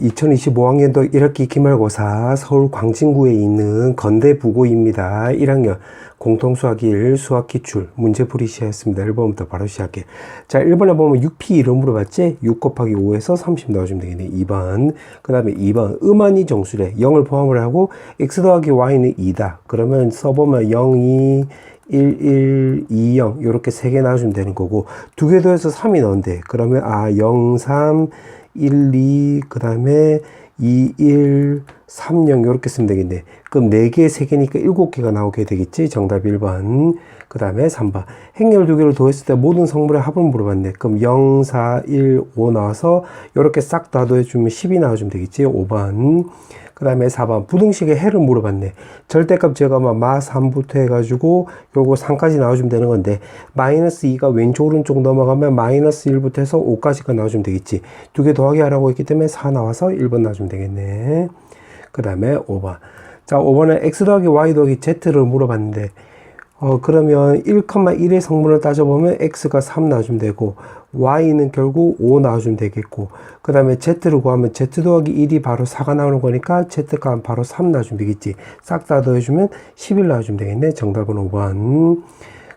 2025학년도 1학기 기말고사 서울 광진구에 있는 건대부고입니다. 1학년 공통수학 1 수학기출 문제풀이 시작했습니다. 1번부터 바로 시작해. 자, 1번에 보면 6P 이름 물어봤지? 6 곱하기 5에서 30 넣어주면 되겠네. 2번. 그 다음에 2번. 음한이 정수래. 0을 포함을 하고 x 더하기 y는 2다. 그러면 써보면 0, 2, 1, 1, 2, 0 이렇게 3개 나와주면 되는 거고, 2개 더해서 3이 넣은대. 그러면 0, 3, 1, 2, 그 다음에 2, 1, 3, 0 이렇게 쓰면 되겠네. 그럼 4개, 3개니까 7개가 나오게 되겠지. 정답 1번. 그 다음에 3번. 행렬 2개를 더했을 때 모든 성분의 합을 물어봤네. 그럼 0, 4, 1, 5 나와서 이렇게 싹 다 더해주면 10이 나와주면 되겠지. 5번. 그 다음에 4번. 부등식의 해를 물어봤네. 절대값 제거하면 마3부터 해가지고 요거 3까지 나와주면 되는 건데, 마이너스 2가 왼쪽 오른쪽 넘어가면 마이너스 1부터 해서 5까지가 나와주면 되겠지. 2개 더하기 하라고 했기 때문에 4 나와서 1번 나와주면 되겠네. 그 다음에 5번. 자, 5번은 x 더하기 y 더하기 z를 물어봤는데, 그러면 1,1의 성분을 따져보면 x가 3 나와주면 되고, y는 결국 5 나와주면 되겠고, 그 다음에 z를 구하면 z 더하기 1이 바로 4가 나오는 거니까 z가 바로 3 나와주면 되겠지. 싹 다 더해주면 11 나와주면 되겠네. 정답은 5번.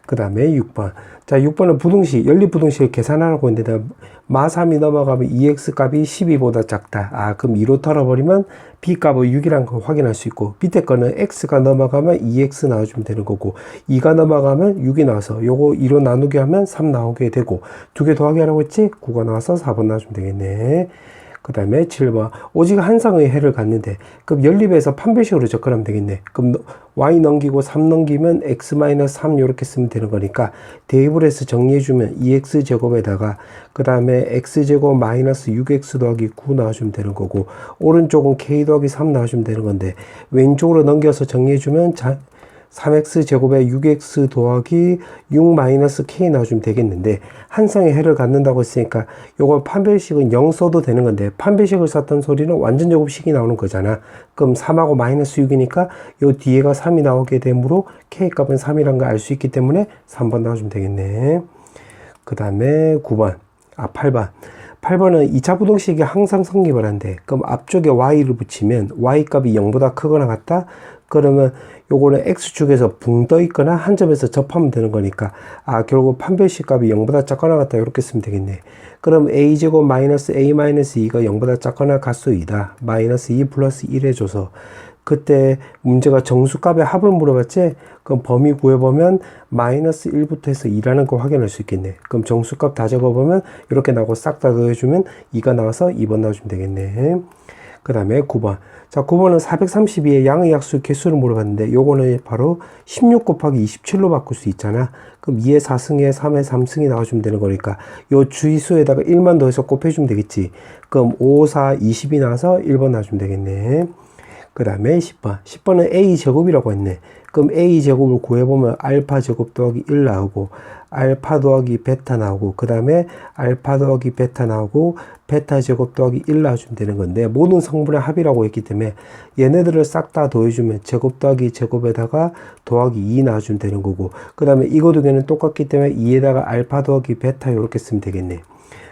그 다음에 6번. 자, 6번은 부등식, 연립부등식을 계산하라고 했는데, 마3이 넘어가면 2x 값이 12보다 작다. 그럼 2로 털어버리면 b 값을 6이라는 걸 확인할 수 있고, 밑에 거는 x가 넘어가면 2x 나와주면 되는 거고, 2가 넘어가면 6이 나와서 요거 2로 나누게 하면 3 나오게 되고, 2개 더하기 하라고 했지? 9가 나와서 4번 나와주면 되겠네. 그 다음에 7번. 오직 한 쌍의 해를 갖는데, 그럼 연립에서 판별식으로 접근하면 되겠네. 그럼 y 넘기고 3 넘기면 x-3 이렇게 쓰면 되는 거니까, 대입을 해서 정리해주면 2x제곱에다가 그 다음에 x제곱 마이너스 6x 더하기 9 나와주면 되는 거고, 오른쪽은 k 더하기 3 나와주면 되는 건데, 왼쪽으로 넘겨서 정리해주면 3x제곱에 6x 더하기 6-k 나와주면 되겠는데, 한 쌍의 해를 갖는다고 했으니까 요거 판별식은 0 써도 되는 건데, 판별식을 썼던 소리는 완전 제곱식이 나오는 거잖아. 그럼 3하고 마이너스 6이니까 요 뒤에가 3이 나오게 되므로 k값은 3이라는 걸 알 수 있기 때문에 3번 나와주면 되겠네. 그 다음에 9번. 8번. 8번은 2차 부등식이 항상 성립을 한대. 그럼 앞쪽에 y를 붙이면 y값이 0보다 크거나 같다? 그러면 요거는 x축에서 붕 떠 있거나 한 점에서 접하면 되는 거니까, 결국 판별식 값이 0보다 작거나 같다 이렇게 쓰면 되겠네. 그럼 a제곱 마이너스 a 마이너스 2가 0보다 작거나 같수 2다. 마이너스 2 플러스 1 해줘서, 그때 문제가 정수값의 합을 물어봤지? 그럼 범위 구해보면 마이너스 1부터 해서 2라는 거 확인할 수 있겠네. 그럼 정수값 다 적어보면 이렇게 나오고 싹 다 더해주면 2가 나와서 2번 나와주면 되겠네. 그 다음에 9번. 자, 9번은 432의 양의 약수 개수를 물어봤는데, 요거는 바로 16 곱하기 27로 바꿀 수 있잖아. 그럼 2의 4승에 3의 3승이 나와주면 되는 거니까, 요 주의수에다가 1만 더해서 곱해주면 되겠지. 그럼 5, 4, 20이 나와서 1번 나와주면 되겠네. 그 다음에 10번. 10번은 a제곱이라고 했네. 그럼 a제곱을 구해보면 알파 제곱 더하기 1 나오고, 알파 더하기 베타 나오고, 그 다음에 알파 더하기 베타 나오고, 베타 제곱 더하기 1 나와주면 되는 건데, 모든 성분의 합이라고 했기 때문에 얘네들을 싹 다 더해주면 제곱 더하기 제곱에다가 더하기 2 나와주면 되는 거고, 그 다음에 이거 두 개는 똑같기 때문에 2에다가 알파 더하기 베타 이렇게 쓰면 되겠네.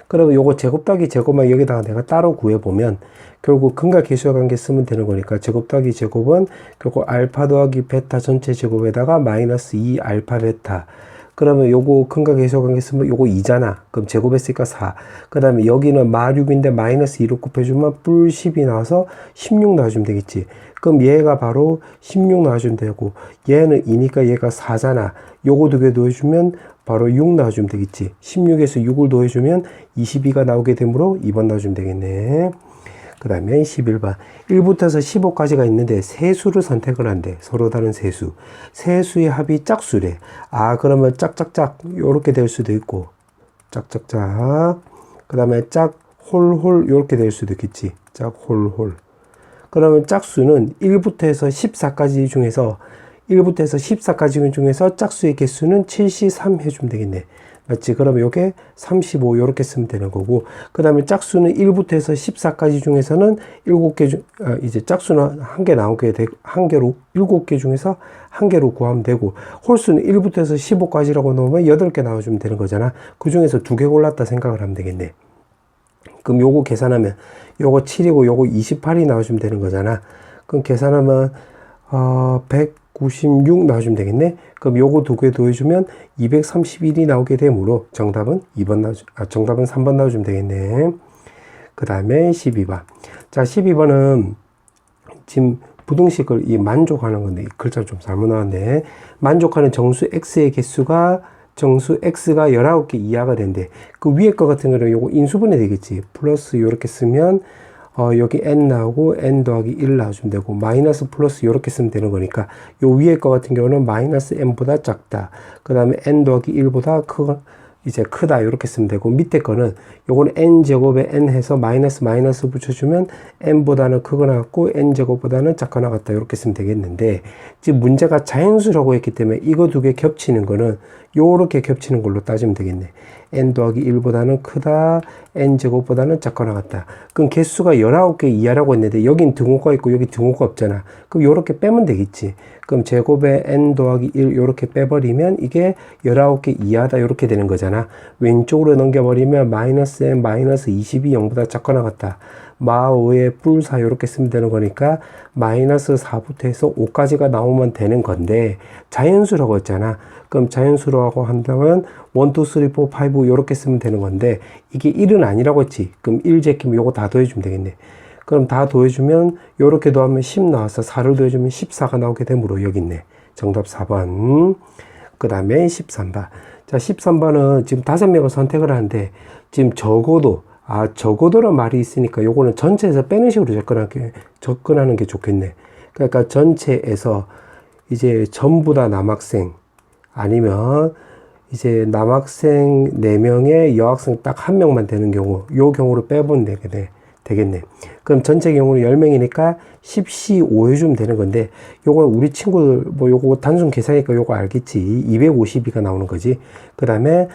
그러면 요거 제곱 더하기 제곱만 여기다가 내가 따로 구해보면 결국 근과 계수와 관계 쓰면 되는 거니까, 제곱 더하기 제곱은 결국 알파 더하기 베타 전체 제곱에다가 마이너스 2 알파 베타. 그러면 요거 근과 계수와 관계 쓰면 요거 2잖아. 그럼 제곱했으니까 4. 그 다음에 여기는 마6인데 마이너스 2로 곱해주면 뿔 10이 나와서 16 나와주면 되겠지. 그럼 얘가 바로 16 나와주면 되고, 얘는 2니까 얘가 4잖아. 요거 두 개 더해주면 바로 6 나와주면 되겠지. 16에서 6을 더해주면 22가 나오게 되므로 2번 나와주면 되겠네. 그 다음에 11번. 1부터 해서 15까지가 있는데 세수를 선택을 한대. 서로 다른 세수. 세수의 합이 짝수래. 그러면 짝짝짝 요렇게 될 수도 있고, 짝짝짝. 그 다음에 짝 홀홀 요렇게 될 수도 있겠지. 짝 홀홀. 그러면 짝수는 1부터 해서 14까지 중에서 1부터 해서 14까지 중에서 짝수의 개수는 73 해주면 되겠네. 맞지? 그러면 요게 35 요렇게 쓰면 되는 거고, 그 다음에 짝수는 1부터 해서 14까지 중에서는 7개 중, 이제 짝수는 한 개 나오게 되고, 한 개로 7개 중에서 한 개로 구하면 되고, 홀수는 1부터 해서 15까지라고 놓으면 8개 나와주면 되는 거잖아. 그 중에서 2개 골랐다 생각을 하면 되겠네. 그럼 요거 계산하면 요거 7이고 요거 28이 나와주면 되는 거잖아. 그럼 계산하면 196 나와주면 되겠네. 그럼 요거 두 개 더해주면 231이 나오게 되므로 정답은 3번 나와주면 되겠네. 그 다음에 12번. 자, 12번은 지금 부등식을 만족하는 건데, 이 글자 좀 잘못 나왔네. 만족하는 정수 x의 개수가 정수 x가 19개 이하가 된대. 그 위에 거 같은 경우는 요거 인수분해 되겠지. 플러스 요렇게 쓰면 여기 n 나오고 n 더하기 1 나와주면 되고, 마이너스 플러스 요렇게 쓰면 되는 거니까 요 위에 거 같은 경우는 마이너스 n보다 작다. 그 다음에 n 더하기 1보다 크다 이렇게 쓰면 되고, 밑에 거는 요거는 n제곱에 n 해서 마이너스 붙여주면 n보다는 크거나 같고 n제곱보다는 작거나 같다 이렇게 쓰면 되겠는데, 지금 문제가 자연수라고 했기 때문에 이거 두 개 겹치는 거는 요렇게 겹치는 걸로 따지면 되겠네. n 더하기 1보다는 크다, n제곱보다는 작거나 같다. 그럼 개수가 19개 이하라고 했는데 여긴 등호가 있고 여기 등호가 없잖아. 그럼 요렇게 빼면 되겠지. 그럼 제곱에 n 더하기 1 요렇게 빼버리면 이게 19개 이하다 이렇게 되는 거잖아. 왼쪽으로 넘겨버리면 마이너스 n 마이너스 20이 0보다 작거나 같다. 마5에 뿔4 이렇게 쓰면 되는 거니까 마이너스 4부터 해서 5까지가 나오면 되는 건데, 자연수라고 했잖아. 그럼 자연수라고 한다면 1, 2, 3, 4, 5 이렇게 쓰면 되는 건데, 이게 1은 아니라고 했지. 그럼 1 제끼면 요거 다 더해주면 되겠네. 그럼 다 더해주면 요렇게 더하면 10 나와서 4를 더해주면 14가 나오게 되므로 여기 있네. 정답 4번. 그 다음에 13번. 자, 13번은 지금 5명을 선택을 하는데, 지금 적어도란 말이 있으니까 요거는 전체에서 빼는 식으로 접근하는 게 좋겠네. 그러니까 전체에서 이제 전부 다 남학생, 아니면 이제 남학생 4명에 여학생 딱 1명만 되는 경우, 요 경우로 빼보면 되겠네. 그럼 전체 경우는 10명이니까 10시5 해주면 되는 건데, 요거 우리 친구들 요거 단순 계산이니까 요거 알겠지. 252가 나오는 거지. 그 다음에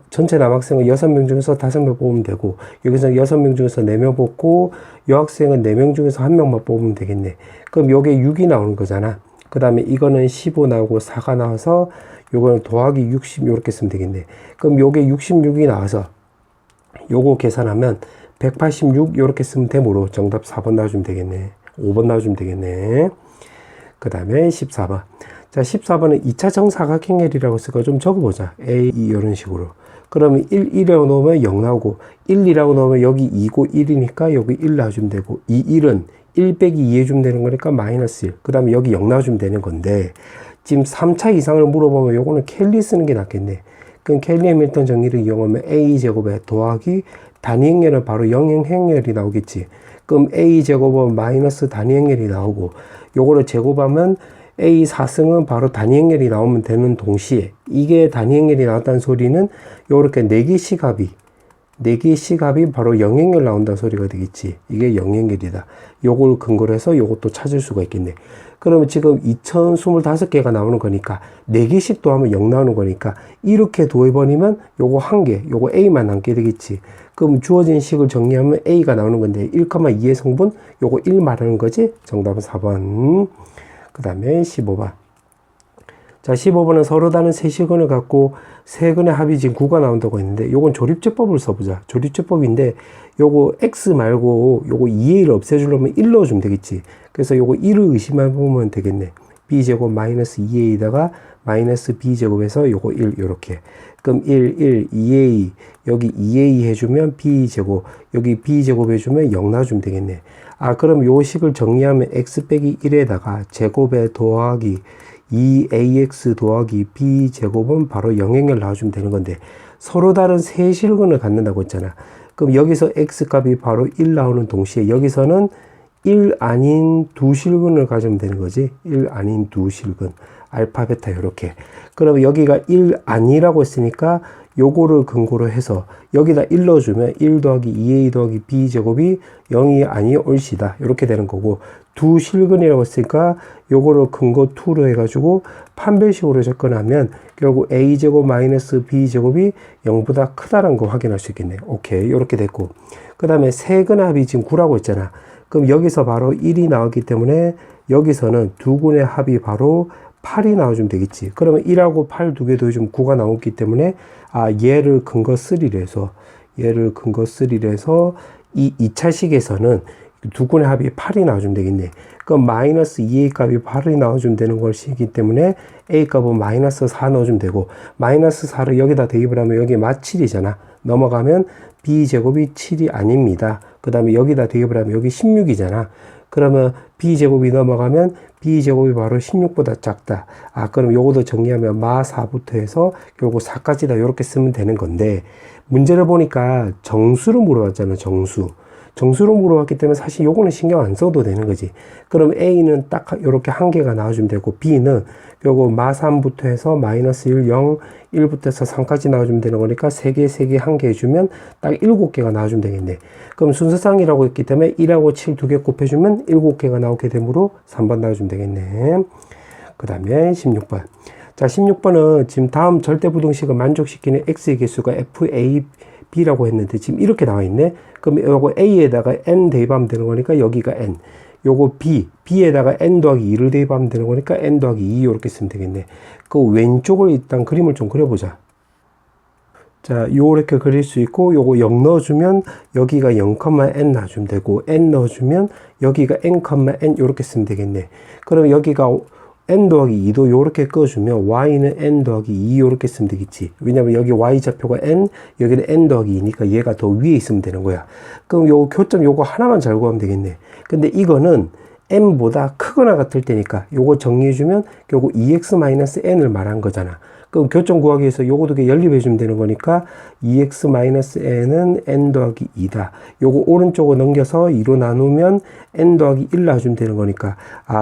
전체 남학생은 6명 중에서 5명 뽑으면 되고, 여기서 6명 중에서 4명 뽑고, 여학생은 4명 중에서 1명만 뽑으면 되겠네. 그럼 요게 6이 나오는 거잖아. 그 다음에 이거는 15 나오고 4가 나와서 요거는 더하기 60 요렇게 쓰면 되겠네. 그럼 요게 66이 나와서 요거 계산하면 186 요렇게 쓰면 되므로 정답 4번 나와주면 되겠네. 5번 나와주면 되겠네. 그 다음에 14번. 자, 14번은 2차 정사각형열이라고 쓸까 좀 적어보자. A, 2 이런 식으로. 그러면 1이라고 넣으면 0 나오고, 1, 2라고 넣으면 여기 2고 1이니까 여기 1 나와주면 되고, 이 1은 1 빼기 2 해주면 되는 거니까 마이너스 1. 그 다음에 여기 0 나와주면 되는 건데, 지금 3차 이상을 물어보면 요거는 켈리 쓰는 게 낫겠네. 그럼 켈리 해밀턴 정리를 이용하면 A제곱에 더하기 단위행렬은 바로 영행행렬이 나오겠지. 그럼 A제곱은 마이너스 단위행렬이 나오고, 요거를 제곱하면 A 4승은 바로 단위행렬이 나오면 되는 동시에, 이게 단위행렬이 나왔다는 소리는 요렇게 4개씩 합이 바로 영행렬 나온다는 소리가 되겠지. 이게 영행렬이다. 요걸 근거로 해서 요것도 찾을 수가 있겠네. 그러면 지금 2025개가 나오는 거니까 4개씩 더하면 0 나오는 거니까 이렇게 더해버리면 요거 1개, 요거 A만 남게 되겠지. 그럼 주어진 식을 정리하면 A가 나오는 건데 1,2의 성분 요거 1 말하는 거지. 정답은 4번. 그 다음에 15번. 자, 15번은 서로 다른 세 식원을 갖고 세 근의 합이 지금 9가 나온다고 했는데, 요건 조립제법을 써보자. 조립제법인데 요거 x 말고 요거 2a를 없애주려면 1 넣어주면 되겠지. 그래서 요거 1을 의심해보면 되겠네. b제곱 마이너스 2a에다가 마이너스 b제곱에서 요거 1 요렇게. 그럼 1, 2a 여기 2a 해주면 b제곱, 여기 b제곱 해주면 0 나와주면 되겠네. 아, 그럼 요 식을 정리하면 x 빼기 1에다가 제곱에 더하기 2ax 더하기 b제곱은 바로 영행렬 나와주면 되는 건데, 서로 다른 세 실근을 갖는다고 했잖아. 그럼 여기서 x값이 바로 1 나오는 동시에 여기서는 1 아닌 두 실근을 가지면 되는 거지. 1 아닌 두 실근. 알파, 베타 이렇게. 그러면 여기가 1 아니라고 했으니까 요거를 근거로 해서 여기다 1 넣어주면 1 더하기 2a 더하기 b제곱이 0이 아니 올시다. 이렇게 되는 거고, 두 실근이라고 했으니까 요거를 근거 2로 해가지고 판별식으로 접근하면 결국 a제곱 마이너스 b제곱이 0보다 크다라는 거 확인할 수 있겠네. 오케이. 이렇게 됐고. 그 다음에 세 근의 합이 지금 9라고 했잖아. 그럼 여기서 바로 1이 나왔기 때문에 여기서는 두 근의 합이 바로 8이 나와주면 되겠지. 그러면 1하고 8 두 개 더해주면 9가 나왔기 때문에 얘를 근거 3로 해서 이 2차식에서는 두 군의 합이 8이 나와주면 되겠네. 그럼 마이너스 2a 값이 8이 나와주면 되는 것이기 때문에 a 값은 마이너스 4 넣어주면 되고, 마이너스 4를 여기다 대입을 하면 여기 마 7이잖아. 넘어가면 b제곱이 7이 아닙니다. 그 다음에 여기다 대입을 하면 여기 16이잖아. 그러면 b제곱이 넘어가면 b제곱이 바로 16보다 작다. 그럼 요것도 정리하면 마 4부터 해서 결국 4까지 다 이렇게 쓰면 되는 건데, 문제를 보니까 정수로 물어봤잖아. 정수로 물어봤기 때문에 사실 요거는 신경 안 써도 되는 거지. 그럼 A는 딱 이렇게 한 개가 나와주면 되고, B는 요거 마 3부터 해서 마이너스 1, 0, 1부터 해서 3까지 나와주면 되는 거니까 3개, 3개, 1개 해주면 딱 7개가 나와주면 되겠네. 그럼 순서상이라고 했기 때문에 1하고 7 2개 곱해주면 7개가 나오게 되므로 3번 나와주면 되겠네. 그 다음에 16번. 자, 16번은 지금 다음 절대부등식을 만족시키는 x의 개수가 FAB라고 했는데 지금 이렇게 나와 있네. 그럼 요거 A에다가 n 대입하면 되는 거니까 여기가 n. 요거 B에다가 n 더하기 2를 대입하면 되는 거니까 n 더하기 2 이렇게 쓰면 되겠네. 그 왼쪽을 일단 그림을 좀 그려보자. 자, 요렇게 그릴 수 있고, 요거 0 넣어주면 여기가 0,n 놔주면 되고, n 넣어주면 여기가 n,n 요렇게 쓰면 되겠네. 그럼 여기가 n 더하기 2도 요렇게 꺼주면 y는 n 더하기 2 요렇게 쓰면 되겠지. 왜냐면 여기 y좌표가 n, 여기는 n 더하기 2니까 얘가 더 위에 있으면 되는 거야. 그럼 요 교점 요거 하나만 잘 구하면 되겠네. 근데 이거는 n보다 크거나 같을 때니까 요거 정리해주면 결국 2x-n을 말한 거잖아. 그럼 교점 구하기 위해서 요거 두 개 연립해주면 되는 거니까 2x-n은 n 더하기 2다. 요거 오른쪽으로 넘겨서 2로 나누면 n 더하기 1 놔주면 되는 거니까,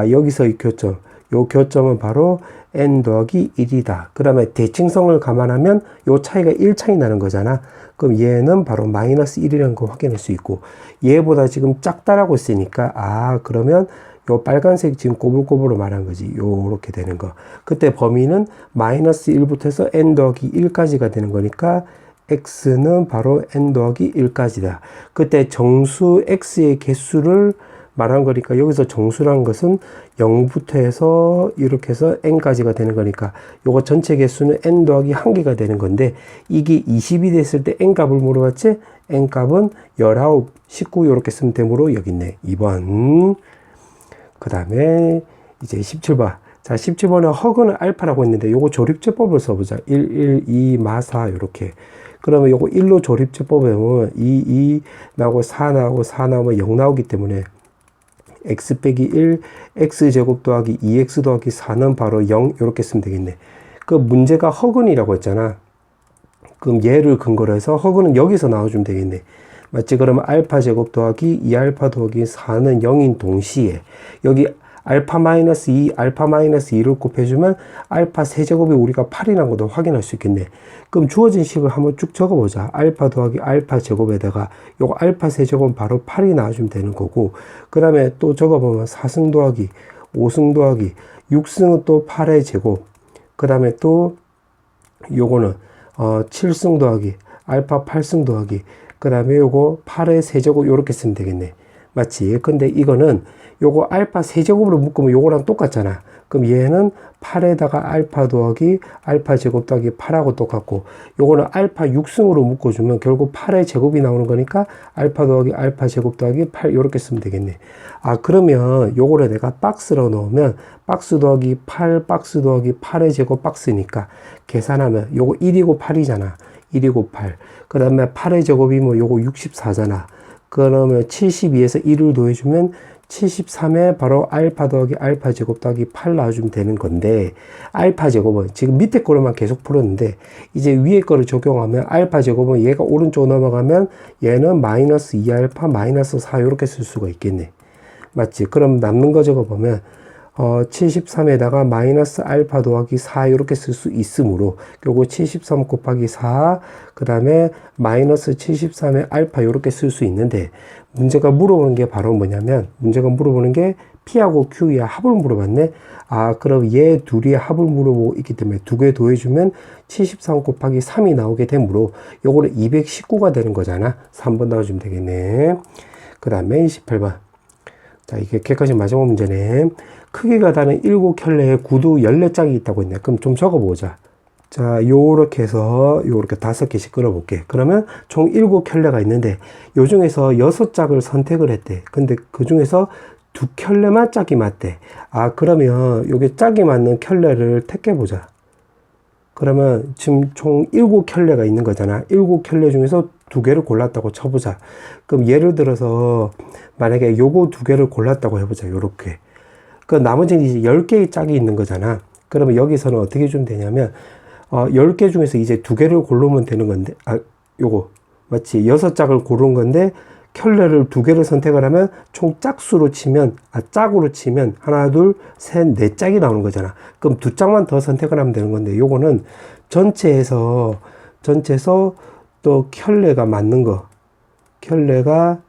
여기서 이 교점, 요 교점은 바로 n 더하기 1이다. 그 다음에 대칭성을 감안하면 요 차이가 1차이 나는 거잖아. 그럼 얘는 바로 마이너스 1이라는 거 확인할 수 있고, 얘보다 지금 작다라고 했으니까, 그러면 요 빨간색 지금 꼬불꼬불로 말한 거지. 요렇게 되는 거. 그때 범위는 마이너스 1부터 해서 n 더하기 1까지가 되는 거니까 x는 바로 n 더하기 1까지다. 그때 정수 x의 개수를 말한 거니까 여기서 정수란 것은 0부터 해서 이렇게 해서 n까지가 되는 거니까 요거 전체 개수는 n 더하기 1개가 되는 건데, 이게 20이 됐을 때 n 값을 물어봤지? n 값은 19, 19 이렇게 쓰면 되므로 여기 있네. 2번. 그 다음에 이제 17번. 자, 17번에 허그는 알파라고 했는데 요거 조립제법을 써보자. 1, 1, 2, 마사 이렇게. 그러면 요거 1로 조립제법에 보면 2 나오고 4 나오고 4 나오면 0 나오기 때문에 x 빼기 1, x제곱 더하기 2x 더하기 4는 바로 0 이렇게 쓰면 되겠네. 그 문제가 허근이라고 했잖아. 그럼 얘를 근거로 해서 허근은 여기서 나와주면 되겠네. 맞지? 그러면 알파 제곱 더하기 2알파 더하기 4는 0인 동시에 여기 알파 마이너스 2, 알파 마이너스 2를 곱해주면 알파 세제곱이 우리가 8이라는 것도 확인할 수 있겠네. 그럼 주어진 식을 한번 쭉 적어보자. 알파 더하기 알파 제곱에다가 요거 알파 세제곱은 바로 8이 나와주면 되는 거고, 그 다음에 또 적어보면 4승 더하기 5승 더하기 6승은 또 8의 제곱, 그 다음에 또 요거는 7승 더하기 알파 8승 더하기, 그 다음에 요거 8의 세제곱 요렇게 쓰면 되겠네. 맞지? 근데 이거는 요거 알파 세제곱으로 묶으면 요거랑 똑같잖아. 그럼 얘는 8에다가 알파 더하기 알파 제곱 더하기 8하고 똑같고, 요거는 알파 6승으로 묶어주면 결국 8의 제곱이 나오는 거니까 알파 더하기 알파 제곱 더하기 8 요렇게 쓰면 되겠네. 그러면 요거를 내가 박스로 넣으면 박스 더하기 8 박스 더하기 8의 제곱 박스니까 계산하면 요거 1이고 8이잖아. 1이고 8. 그 다음에 8의 제곱이 뭐 요거 64잖아. 그러면 72에서 1을 더해주면 73에 바로 알파 더하기 알파 제곱 더하기 8 나와주면 되는 건데, 알파 제곱은 지금 밑에 거로만 계속 풀었는데 이제 위에 거를 적용하면 알파 제곱은 얘가 오른쪽으로 넘어가면 얘는 마이너스 2알파 마이너스 4 이렇게 쓸 수가 있겠네. 맞지? 그럼 남는 거 적어보면 73에다가 마이너스 알파 더하기 4 이렇게 쓸 수 있으므로 요거 73 곱하기 4, 그 다음에 마이너스 73에 알파 이렇게 쓸 수 있는데, 문제가 물어보는 게 바로 뭐냐면, 문제가 물어보는 게 P하고 Q의 합을 물어봤네. 그럼 얘 둘이 합을 물어보고 있기 때문에 두 개 더해주면 73 곱하기 3이 나오게 되므로 요거는 219가 되는 거잖아. 3번 넣어주면 되겠네. 그 다음에 28번. 자, 이게 객관식 마지막 문제네. 크기가 다른 7켤레에 구두 14짝이 있다고 했네. 그럼 좀 적어보자. 자, 요렇게 해서 요렇게 5개씩 끊어볼게. 그러면 총 7켤레가 있는데 요 중에서 6짝을 선택을 했대. 근데 그 중에서 2켤레만 짝이 맞대. 아, 그러면 요게 짝이 맞는 켤레를 택해보자. 그러면 지금 총 7켤레가 있는 거잖아. 7켤레 중에서 2개를 골랐다고 쳐보자. 그럼 예를 들어서 만약에 요거 2개를 골랐다고 해보자. 요렇게. 그 나머지는 이제 10개의 짝이 있는 거잖아. 그러면 여기서는 어떻게 좀 되냐면 10개 중에서 이제 2개를 고르면 되는 건데, 요거, 맞지? 6짝을 고른 건데, 켤레를 2개를 선택을 하면, 총 짝수로 치면, 짝으로 치면, 하나, 둘, 셋, 4짝이 나오는 거잖아. 그럼 2짝만 더 선택을 하면 되는 건데, 요거는 전체에서 또 켤레가 맞는 거, 켤레가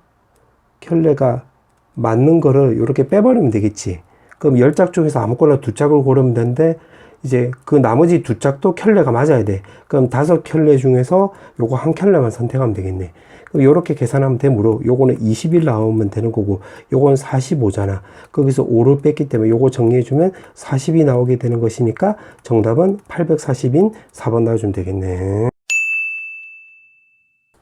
맞는 거를 이렇게 빼버리면 되겠지. 그럼 10짝 중에서 아무거나 2짝을 고르면 되는데, 이제 그 나머지 2짝도 켤레가 맞아야 돼. 그럼 5켤레 중에서 요거 한 켤레만 선택하면 되겠네. 그럼 요렇게 계산하면 되므로 요거는 21 나오면 되는 거고 요건 45잖아. 거기서 5를 뺐기 때문에 요거 정리해주면 40이 나오게 되는 것이니까 정답은 840인 4번 나와주면 되겠네.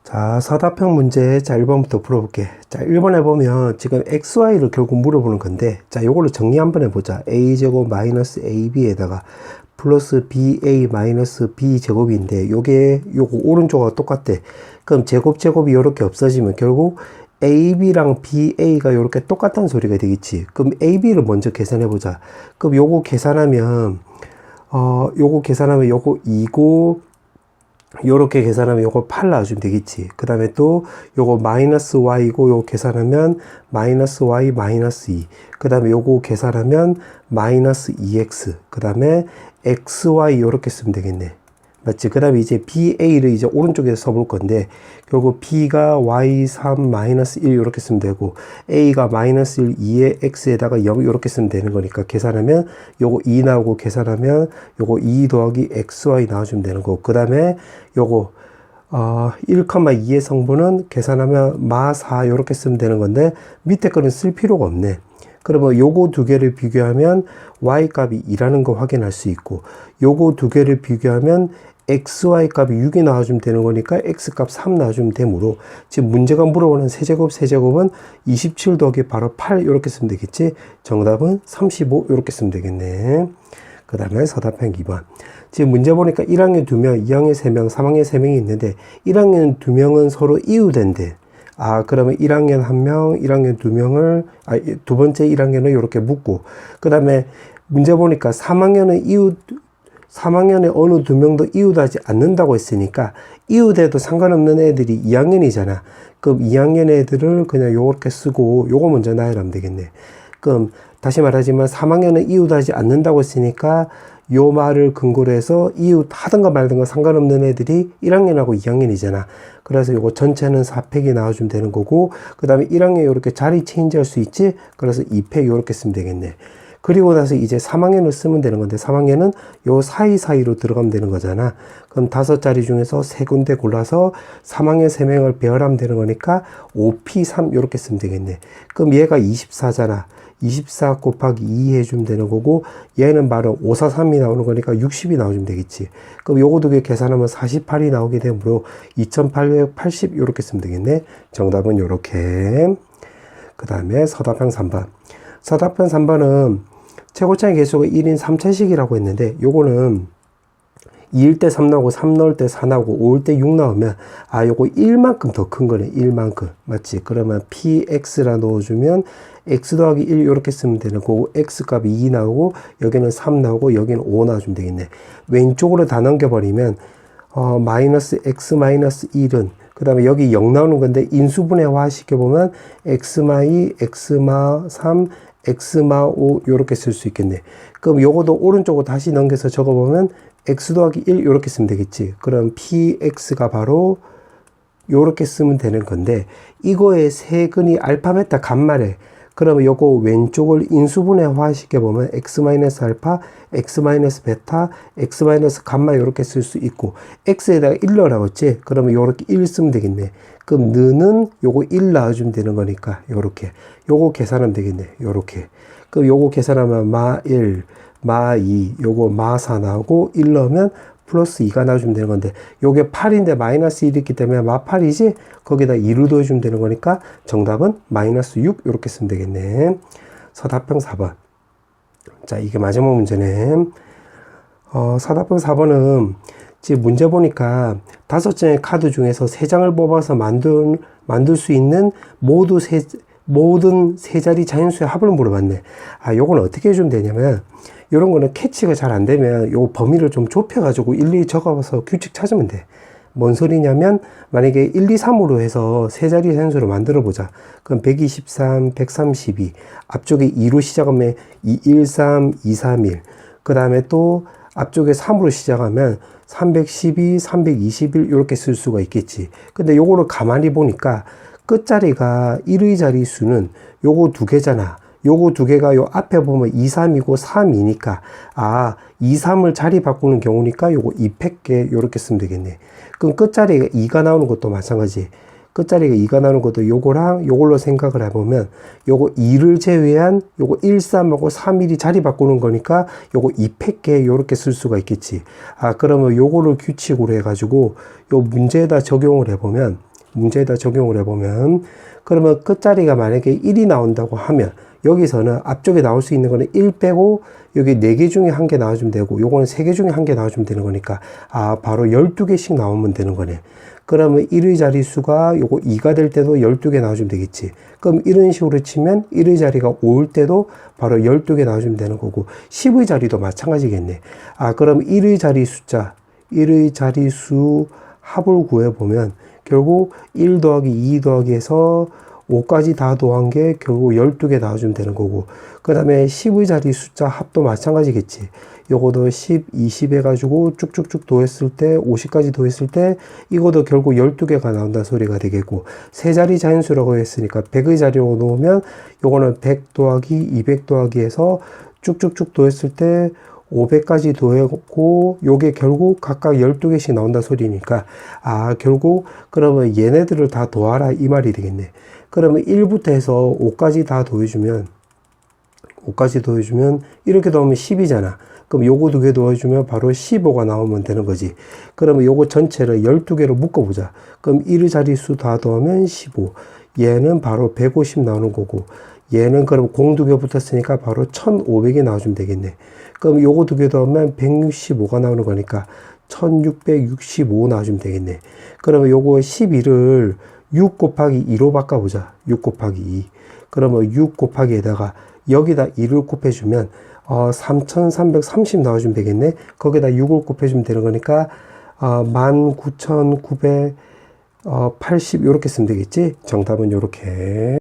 자, 서답형 문제, 자, 1번부터 풀어볼게. 자, 1번에 보면 지금 XY를 결국 물어보는 건데, 자, 요걸로 정리 한번 해보자. A제곱 마이너스 AB에다가 플러스 BA 마이너스 B제곱인데, 요거 오른쪽하고 똑같대. 그럼 제곱이 요렇게 없어지면 결국 AB랑 BA가 요렇게 똑같다는 소리가 되겠지. 그럼 AB를 먼저 계산해보자. 그럼 요거 계산하면 요거 2고, 요렇게 계산하면 요거 8 나와주면 되겠지. 그 다음에 또 요거 마이너스 y고 요거 계산하면 마이너스 y 마이너스 2. 그 다음에 요거 계산하면 마이너스 2x. 그 다음에 xy 요렇게 쓰면 되겠네. 맞지? 그 다음에 이제 BA를 이제 오른쪽에서 써볼 건데, 결국 B가 Y3 마이너스 1 이렇게 쓰면 되고, A가 마이너스 1, 2에 X에다가 0 이렇게 쓰면 되는 거니까, 계산하면 요거 2 나오고, 계산하면 요거 2 더하기 XY 나와주면 되는 거고, 그 다음에 요거 1,2의 성분은 계산하면 마 4 이렇게 쓰면 되는 건데, 밑에 거는 쓸 필요가 없네. 그러면 요거 2개를 비교하면 y 값이 2라는 거 확인할 수 있고, 요거 2개를 비교하면 xy 값이 6이 나와주면 되는 거니까 x 값 3 나와주면 되므로, 지금 문제가 물어보는 세제곱은 27 더하기 바로 8 이렇게 쓰면 되겠지. 정답은 35 이렇게 쓰면 되겠네. 그 다음에 서답형 2번. 지금 문제 보니까 1학년 2명, 2학년 3명, 3학년 3명이 있는데 1학년 2명은 서로 이웃된대. 그러면 1학년 1명, 1학년 2명을, 두 번째 1학년을 이렇게 묶고, 그 다음에 문제 보니까 3학년에 어느 2명도 이웃하지 않는다고 했으니까, 이웃해도 상관없는 애들이 2학년이잖아. 그럼 2학년 애들을 그냥 요렇게 쓰고, 요거 먼저 나열하면 되겠네. 그럼 다시 말하지만 3학년은 이웃하지 않는다고 했으니까, 요 말을 근거로 해서 이웃 하든가 말든가 상관없는 애들이 1학년하고 2학년이잖아. 그래서 요거 전체는 4팩이 나와주면 되는 거고, 그 다음에 1학년 이렇게 자리 체인지 할 수 있지? 그래서 2팩 이렇게 쓰면 되겠네. 그리고 나서 이제 3학년을 쓰면 되는 건데, 3학년은 요 사이사이로 들어가면 되는 거잖아. 그럼 5자리 중에서 3군데 골라서 3학년 3명을 배열하면 되는 거니까 5P3 이렇게 쓰면 되겠네. 그럼 얘가 24잖아. 24 곱하기 2 해주면 되는 거고, 얘는 바로 543이 나오는 거니까 60이 나와주면 되겠지. 그럼 요거 2개 계산하면 48이 나오게 되므로 2880 이렇게 쓰면 되겠네. 정답은 요렇게. 그 다음에 서답형 3번. 서답형 3번은 최고차의 개수가 1인 3차식이라고 했는데, 요거는 2일 때 3 나오고 3 넣을 때 4 나오고 5일 때 6 나오면 요거 1만큼 더 큰 거네. 1만큼. 맞지? 그러면 px라 넣어주면 x 더하기 1 이렇게 쓰면 되는 거고, x 값이 2 나오고 여기는 3 나오고 여기는 5 나와주면 되겠네. 왼쪽으로 다 넘겨버리면 마이너스 x 마이너스 1은, 그 다음에 여기 0 나오는 건데 인수분해화 시켜보면 x마 2, x마 3, x마 5 이렇게 쓸 수 있겠네. 그럼 요거도 오른쪽으로 다시 넘겨서 적어보면 x 더하기 1 이렇게 쓰면 되겠지. 그럼 px가 바로 요렇게 쓰면 되는 건데, 이거의 세근이 알파 베타 간말에, 그러면 요거 왼쪽을 인수분해화 시켜보면 x-알파, x-베타, x-감마 이렇게 쓸 수 있고, x에다가 1 넣으라고 했지? 그러면 요렇게 1 쓰면 되겠네. 그럼 너는 요거 1 넣어주면 되는 거니까 요렇게. 요거 계산하면 되겠네. 요렇게. 그럼 요거 계산하면 마 1, 마 2, 요거 마 4 나오고 1 넣으면 플러스 2가 나와주면 되는 건데, 요게 8인데 마이너스 1이 있기 때문에 마8이지? 거기다 2를 더해주면 되는 거니까 정답은 마이너스 6 이렇게 쓰면 되겠네. 서답형 4번. 자, 이게 마지막 문제네. 서답형 4번은 지금 문제 보니까 5장의 카드 중에서 3장을 뽑아서 만들 수 있는 모든 세 자리 자연수의 합을 물어봤네. 요건 어떻게 해주면 되냐면, 요런 거는 캐치가 잘 안 되면 요 범위를 좀 좁혀가지고 일일이 적어서 규칙 찾으면 돼. 뭔 소리냐면, 만약에 1, 2, 3으로 해서 세 자리 자연수를 만들어 보자. 그럼 123, 132. 앞쪽에 2로 시작하면 213, 231. 그 다음에 또 앞쪽에 3으로 시작하면 312, 321 이렇게 쓸 수가 있겠지. 근데 요거를 가만히 보니까 끝자리가 1의 자리수는 요거 두 개잖아. 요거 두 개가 요 앞에 보면 2, 3이고 3이니까 2, 3을 자리 바꾸는 경우니까 요거 2팩게 요렇게 쓰면 되겠네. 그럼 끝자리가 2가 나오는 것도 마찬가지. 끝자리가 2가 나오는 것도 요거랑 요걸로 생각을 해보면 요거 2를 제외한 요거 1, 3하고 3, 1이 자리 바꾸는 거니까 요거 2팩게 요렇게 쓸 수가 있겠지. 그러면 요거를 규칙으로 해가지고 요 문제에다 적용을 해보면 그러면 끝자리가 만약에 1이 나온다고 하면 여기서는 앞쪽에 나올 수 있는 거는 1 빼고 여기 4개 중에 1개 나와주면 되고 요거는 3개 중에 1개 나와주면 되는 거니까 바로 12개씩 나오면 되는 거네. 그러면 1의 자리수가 요거 2가 될 때도 12개 나와주면 되겠지. 그럼 이런 식으로 치면 1의 자리가 5일 때도 바로 12개 나와주면 되는 거고 10의 자리도 마찬가지겠네. 그럼 1의 자리수 합을 구해보면 결국 1 더하기 2 더하기 해서 5까지 다 더한 게 결국 12개 나와주면 되는 거고, 그 다음에 10의 자리 숫자 합도 마찬가지겠지. 요거도 10, 20 해가지고 쭉쭉쭉 더했을 때 50까지 더했을 때 이것도 결국 12개가 나온다는 소리가 되겠고, 세 자리 자연수라고 했으니까 100의 자리로 놓으면 요거는 100 더하기 200 더하기 해서 쭉쭉쭉 더했을 때 500까지 더했고 요게 결국 각각 12개씩 나온다 소리니까 결국 그러면 얘네들을 다 더하라 이 말이 되겠네. 그러면 1부터 해서 5까지 다 더해주면 이렇게 더하면 10이잖아. 그럼 요거 두 개 더해주면 바로 15가 나오면 되는 거지. 그러면 요거 전체를 12개로 묶어보자. 그럼 1의 자릿수 다 더하면 15. 얘는 바로 150 나오는 거고, 얘는 그럼 공 두 개 붙었으니까 바로 1500이 나와주면 되겠네. 그럼 요거 두 개 더하면 165가 나오는 거니까 1665 나와주면 되겠네. 그러면 요거 12를 6 곱하기 2로 바꿔보자. 6 곱하기 2. 그러면 6 곱하기에다가 여기다 2를 곱해주면 3330 나와주면 되겠네. 거기다 6을 곱해주면 되는 거니까 19980 이렇게 쓰면 되겠지. 정답은 요렇게.